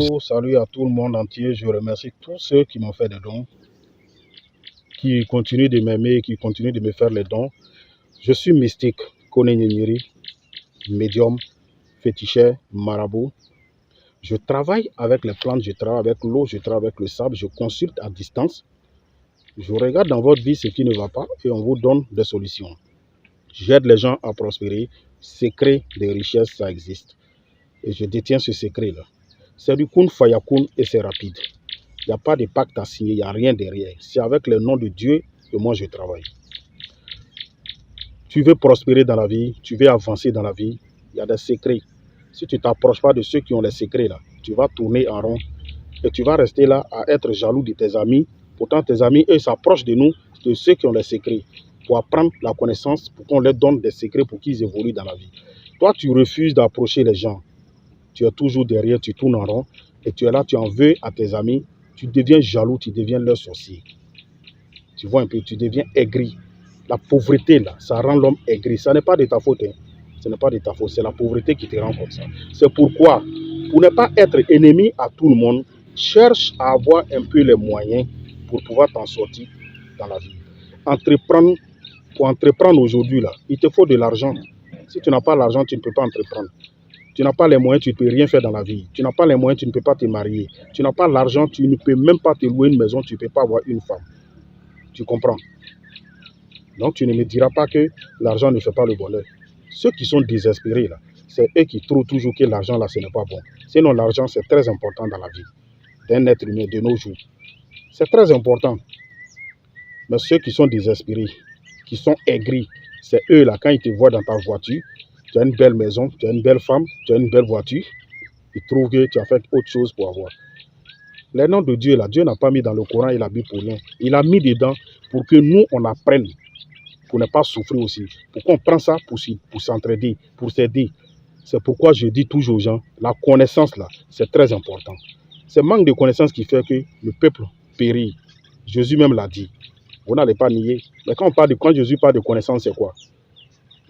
Hello, salut à tout le monde entier. Je remercie tous ceux qui m'ont fait des dons, qui continuent de m'aimer, qui continuent de me faire les dons. Je suis mystique, Kone Nyenyeri, médium, féticheur, marabout. Je travaille avec les plantes, je travaille avec l'eau, je travaille avec le sable, je consulte à distance. Je regarde dans votre vie ce qui ne va pas et on vous donne des solutions. J'aide les gens à prospérer. Secret de richesse, ça existe. Et je détiens ce secret-là. C'est du kun fayakun et c'est rapide. Il n'y a pas de pacte à signer, il n'y a rien derrière. C'est avec le nom de Dieu que moi je travaille. Tu veux prospérer dans la vie, tu veux avancer dans la vie, il y a des secrets. Si tu ne t'approches pas de ceux qui ont les secrets là, tu vas tourner en rond et tu vas rester là à être jaloux de tes amis. Pourtant tes amis, eux, s'approchent de nous, de ceux qui ont les secrets, pour apprendre la connaissance, pour qu'on leur donne des secrets pour qu'ils évoluent dans la vie. Toi, tu refuses d'approcher les gens. Tu es toujours derrière, tu tournes en rond et tu es là, tu en veux à tes amis. Tu deviens jaloux, tu deviens leur sorcier. Tu vois un peu, tu deviens aigri. La pauvreté, là, ça rend l'homme aigri. Ça n'est pas de ta faute. Hein. Ce n'est pas de ta faute, c'est la pauvreté qui te rend comme ça. C'est pourquoi, pour ne pas être ennemi à tout le monde, cherche à avoir un peu les moyens pour pouvoir t'en sortir dans la vie. Entreprendre, pour entreprendre aujourd'hui, là, il te faut de l'argent. Si tu n'as pas l'argent, tu ne peux pas entreprendre. Tu n'as pas les moyens, tu ne peux rien faire dans la vie. Tu n'as pas les moyens, tu ne peux pas te marier. Tu n'as pas l'argent, tu ne peux même pas te louer une maison, tu ne peux pas avoir une femme. Tu comprends? Donc tu ne me diras pas que l'argent ne fait pas le bonheur. Ceux qui sont désespérés, là, c'est eux qui trouvent toujours que l'argent, là, ce n'est pas bon. Sinon, l'argent, c'est très important dans la vie d'un être humain de nos jours. C'est très important. Mais ceux qui sont désespérés, qui sont aigris, c'est eux, là, quand ils te voient dans ta voiture, tu as une belle maison, tu as une belle femme, tu as une belle voiture, ils trouvent que tu as fait autre chose pour avoir. Les noms de Dieu, là, Dieu n'a pas mis dans le Coran et la Bible pour rien. Il a mis dedans pour que nous, on apprenne, pour ne pas souffrir aussi. Pour qu'on prenne ça pour s'entraider, pour s'aider. C'est pourquoi je dis toujours aux gens, la connaissance, là, c'est très important. C'est le manque de connaissance qui fait que le peuple périt. Jésus même l'a dit. Vous n'allez pas nier. Mais quand Jésus parle de connaissance, c'est quoi?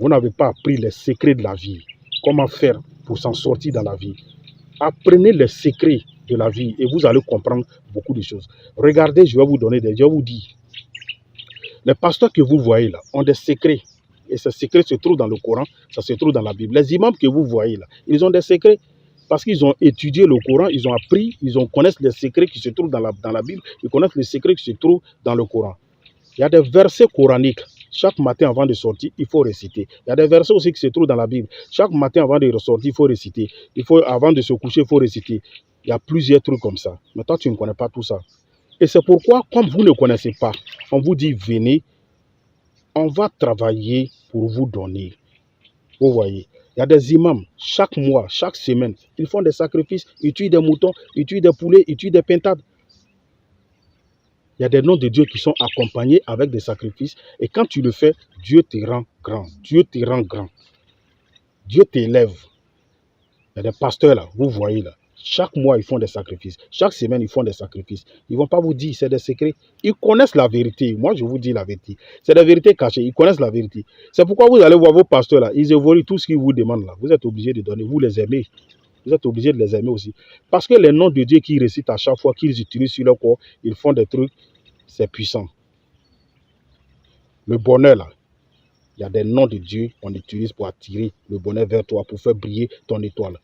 Vous n'avez pas appris les secrets de la vie. Comment faire pour s'en sortir dans la vie. Apprenez les secrets de la vie et vous allez comprendre beaucoup de choses. Regardez, je vais vous donner je vais vous dire. Les pasteurs que vous voyez là ont des secrets. Et ces secrets se trouvent dans le Coran, ça se trouve dans la Bible. Les imams que vous voyez là, ils ont des secrets parce qu'ils ont étudié le Coran, ils ont appris, connaissent les secrets qui se trouvent dans la Bible, ils connaissent les secrets qui se trouvent dans le Coran. Il y a des versets coraniques. Chaque matin avant de sortir, il faut réciter. Il y a des versets aussi qui se trouvent dans la Bible. Chaque matin avant de ressortir, il faut réciter. Avant de se coucher, il faut réciter. Il y a plusieurs trucs comme ça. Mais toi, tu ne connais pas tout ça. Et c'est pourquoi, comme vous ne connaissez pas, on vous dit venez, on va travailler pour vous donner. Vous voyez, il y a des imams, chaque mois, chaque semaine, ils font des sacrifices, ils tuent des moutons, ils tuent des poulets, ils tuent des pintades. Il y a des noms de Dieu qui sont accompagnés avec des sacrifices. Et quand tu le fais, Dieu te rend grand. Dieu te rend grand. Dieu t'élève. Il y a des pasteurs là, vous voyez là. Chaque mois, ils font des sacrifices. Chaque semaine, ils font des sacrifices. Ils ne vont pas vous dire, c'est des secrets. Ils connaissent la vérité. Moi, je vous dis la vérité. C'est des vérités cachées. Ils connaissent la vérité. C'est pourquoi vous allez voir vos pasteurs là. Ils évoluent tout ce qu'ils vous demandent là. Vous êtes obligés de donner. Vous les aimez. Vous êtes obligés de les aimer aussi. Parce que les noms de Dieu qu'ils récitent à chaque fois, qu'ils utilisent sur leur corps, ils font des trucs, c'est puissant. Le bonheur, là, il y a des noms de Dieu qu'on utilise pour attirer le bonheur vers toi, pour faire briller ton étoile.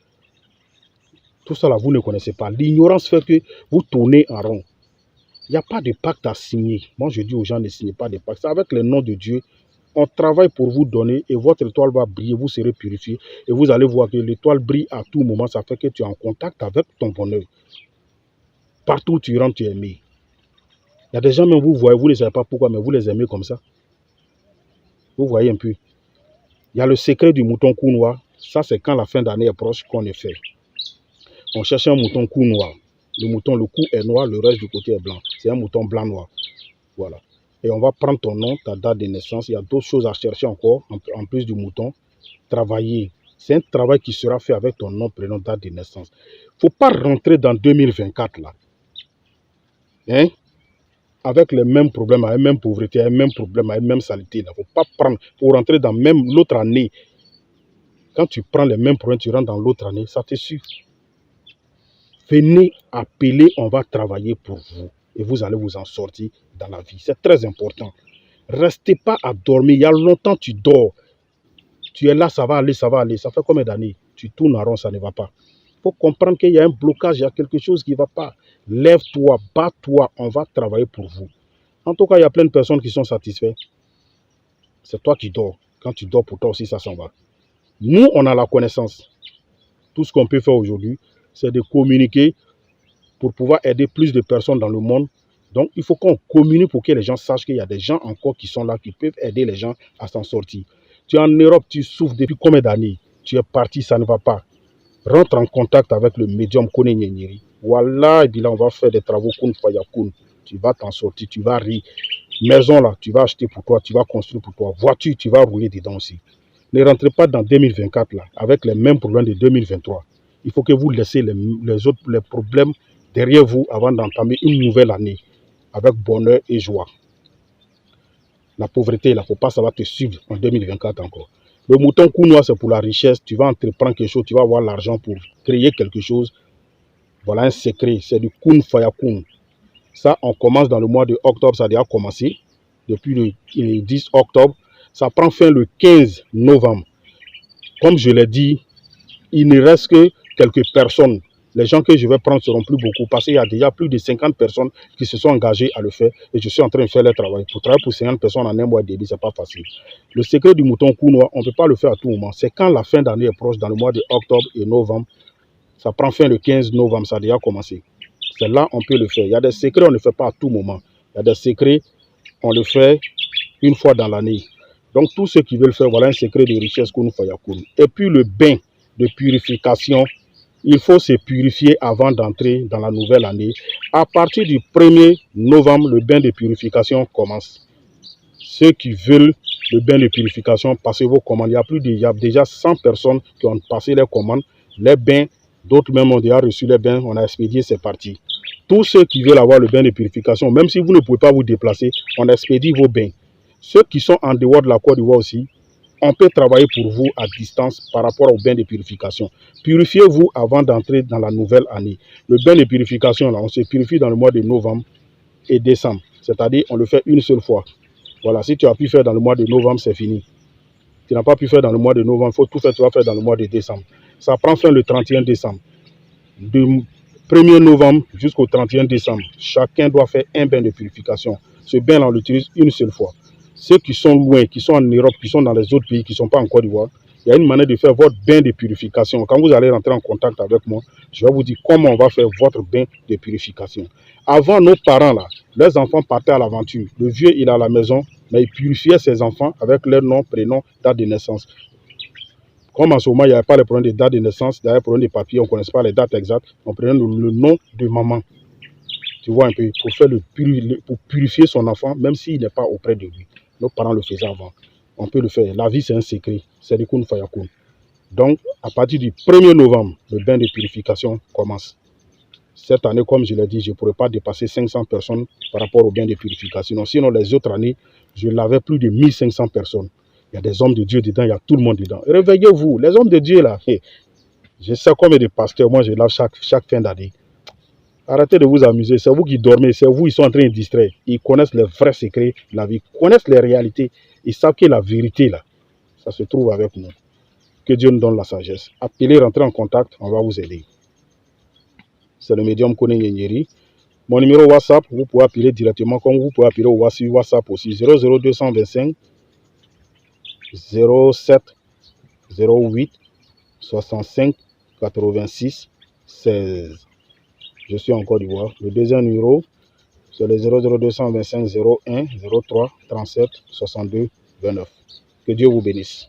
Tout ça, là, vous ne connaissez pas. L'ignorance fait que vous tournez en rond. Il n'y a pas de pacte à signer. Moi, je dis aux gens, ne signez pas de pacte. C'est avec le nom de Dieu. On travaille pour vous donner et votre étoile va briller, vous serez purifié. Et vous allez voir que l'étoile brille à tout moment. Ça fait que tu es en contact avec ton bonheur. Partout où tu rentres, tu es aimé. Il y a des gens, même vous voyez, vous ne savez pas pourquoi, mais vous les aimez comme ça. Vous voyez un peu. Il y a le secret du mouton cou noir. Ça, c'est quand la fin d'année est proche qu'on est fait. On cherche un mouton cou noir. Le mouton, le cou est noir, le reste du côté est blanc. C'est un mouton blanc-noir. Voilà. Et on va prendre ton nom, ta date de naissance. Il y a d'autres choses à chercher encore, en plus du mouton. Travailler. C'est un travail qui sera fait avec ton nom, prénom, date de naissance. Il ne faut pas rentrer dans 2024 là. Hein? Avec les mêmes problèmes, avec la même pauvreté, avec les mêmes problèmes, avec la même saleté. Il ne faut pas prendre pour rentrer dans même l'autre année. Quand tu prends les mêmes problèmes, tu rentres dans l'autre année, ça te suffit. Venez appeler, on va travailler pour vous. Et vous allez vous en sortir dans la vie. C'est très important. Restez pas à dormir. Il y a longtemps tu dors. Tu es là, ça va aller, ça va aller. Ça fait combien d'années? Tu tournes en rond, ça ne va pas. Il faut comprendre qu'il y a un blocage, il y a quelque chose qui ne va pas. Lève-toi, bats-toi, on va travailler pour vous. En tout cas, il y a plein de personnes qui sont satisfaites. C'est toi qui dors. Quand tu dors, pour toi aussi, ça s'en va. Nous, on a la connaissance. Tout ce qu'on peut faire aujourd'hui, c'est de communiquer pour pouvoir aider plus de personnes dans le monde. Donc, il faut qu'on communique pour que les gens sachent qu'il y a des gens encore qui sont là, qui peuvent aider les gens à s'en sortir. Tu es en Europe, tu souffres depuis combien d'années? Tu es parti, ça ne va pas. Rentre en contact avec le médium Kone Nyenyeri. Voilà, et puis là, on va faire des travaux Kun Faya Kun. Tu vas t'en sortir, tu vas rire. Maison là, tu vas acheter pour toi, tu vas construire pour toi. Voiture, tu vas rouler dedans aussi. Ne rentrez pas dans 2024 là, avec les mêmes problèmes de 2023. Il faut que vous laissez les problèmes derrière vous avant d'entamer une nouvelle année avec bonheur et joie. La pauvreté, là, faut pas, ça va te suivre en 2024 encore. Le mouton cou noir, c'est pour la richesse. Tu vas entreprendre quelque chose, tu vas avoir l'argent pour créer quelque chose. Voilà un secret, c'est du kun faya kun. Ça, on commence dans le mois de octobre, ça a déjà commencé. Depuis le 10 octobre, ça prend fin le 15 novembre. Comme je l'ai dit, il ne reste que quelques personnes. Les gens que je vais prendre seront plus beaucoup parce qu'il y a déjà plus de 50 personnes qui se sont engagées à le faire et je suis en train de faire le travail. Pour travailler pour 50 personnes en un mois et demi, ce n'est pas facile. Le secret du mouton cou noir, on ne peut pas le faire à tout moment. C'est quand la fin d'année est proche, dans le mois de octobre et novembre. Ça prend fin le 15 novembre, ça a déjà commencé. C'est là on peut le faire. Il y a des secrets, on ne le fait pas à tout moment. Il y a des secrets, on le fait une fois dans l'année. Donc tous ceux qui veulent faire, voilà un secret de richesse Kun Faya Kun. Et puis le bain de purification. Il faut se purifier avant d'entrer dans la nouvelle année. À partir du 1er novembre, le bain de purification commence. Ceux qui veulent le bain de purification, passez vos commandes. Il y a déjà 100 personnes qui ont passé les commandes. Les bains, d'autres même ont déjà reçu les bains, on a expédié, c'est parti. Tous ceux qui veulent avoir le bain de purification, même si vous ne pouvez pas vous déplacer, on expédie vos bains. Ceux qui sont en dehors de la Côte d'Ivoire aussi, on peut travailler pour vous à distance par rapport au bain de purification. Purifiez-vous avant d'entrer dans la nouvelle année. Le bain de purification, là, on se purifie dans le mois de novembre et décembre. C'est-à-dire, on le fait une seule fois. Voilà, si tu as pu faire dans le mois de novembre, c'est fini. Tu n'as pas pu faire dans le mois de novembre, il faut tout faire, tu vas faire dans le mois de décembre. Ça prend fin le 31 décembre. Du 1er novembre jusqu'au 31 décembre, chacun doit faire un bain de purification. Ce bain-là, on l'utilise une seule fois. Ceux qui sont loin, qui sont en Europe, qui sont dans les autres pays, qui ne sont pas en Côte d'Ivoire, il y a une manière de faire votre bain de purification. Quand vous allez rentrer en contact avec moi, je vais vous dire comment on va faire votre bain de purification. Avant, nos parents, là, leurs enfants partaient à l'aventure. Le vieux, il est à la maison, mais il purifiait ses enfants avec leur nom, prénom, date de naissance. Comme en ce moment, il n'y avait pas le problème de date de naissance, il y avait le problème de papier, on ne connaissait pas les dates exactes, on prenait le nom de maman. Tu vois un peu, pour purifier son enfant, même s'il n'est pas auprès de lui. Nos parents le faisaient avant. On peut le faire. La vie, c'est un secret. C'est du Kun Faya Kun. Donc, à partir du 1er novembre, le bain de purification commence. Cette année, comme je l'ai dit, je ne pourrais pas dépasser 500 personnes par rapport au bain de purification. Sinon, les autres années, je l'avais plus de 1500 personnes. Il y a des hommes de Dieu dedans, il y a tout le monde dedans. Réveillez-vous, les hommes de Dieu là. Je sais combien de pasteurs, moi je lave chaque fin d'année. Arrêtez de vous amuser, c'est vous qui dormez, c'est vous qui sont en train de distraire. Ils connaissent les vrais secrets de la vie, ils connaissent les réalités. Ils savent que la vérité là, ça se trouve avec nous. Que Dieu nous donne la sagesse. Appelez, rentrez en contact, on va vous aider. C'est le médium Kone Nyenyeri. Mon numéro WhatsApp, vous pouvez appeler directement comme vous pouvez appeler au WhatsApp aussi. 00225 07 08 65 86 16. Je suis en Côte d'Ivoire. Le deuxième numéro, c'est le 00225 01 03 37 62 29. Que Dieu vous bénisse.